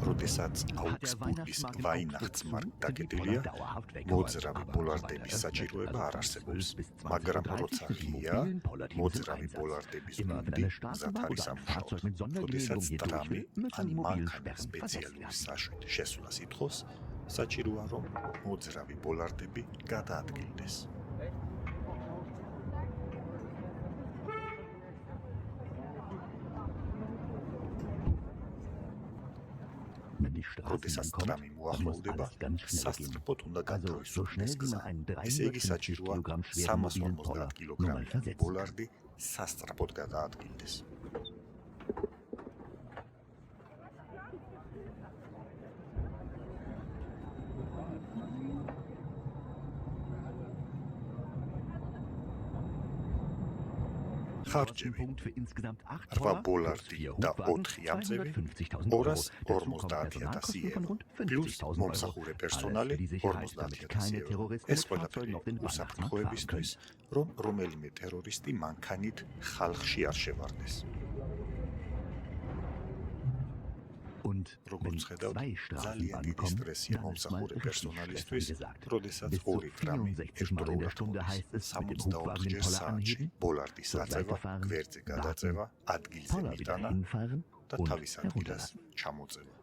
როდესაც აუგსბურგის ვაინახტსმარკტ დაკეტილია, მოძრავი ბოლარდების საჭიროება არ არსებობს, მაგრამ როცა ღია, მოძრავი ბოლარდების გუნდი მზად არის ამუშავად. როდესაც ტრამი ან მანქანა სპეციალური საშვით შესვლას ითხოვს, საჭიროა, რომ მოძრავი ბოლარდები გადაადგილდეს. როდესაც ტრამი მოახლოვდება, სასწრაფოდ უნდა გადაისურვდეს გზა. ესე იგი საჭიროა 350 კილოგრამიანი ბოლარდი სასწრაფოდ გადაადგილდეს. ხარჯები 8 ბოლარდი და 4 ამწევი 250,000 ევრო, პლუს მომსახურე პერსონალი 50,000 ევრო. ეს ყველაფერი უსაფრთხოებისთვის, რომ რომელიმე ტერორისტი მანქანით ხალხში არ შევარდეს. როგორც ხედავთ, ძალიან დიდი სტრესია მომსახურე პერსონალისთვის, როდესაც ორი ტრამი ერთდროულად მოდის 64 საათში ბოლარდის აწევა, გვერდზე გადაწევა, ადგილზე მიტანა და თავის ადგილას ჩამოწევა.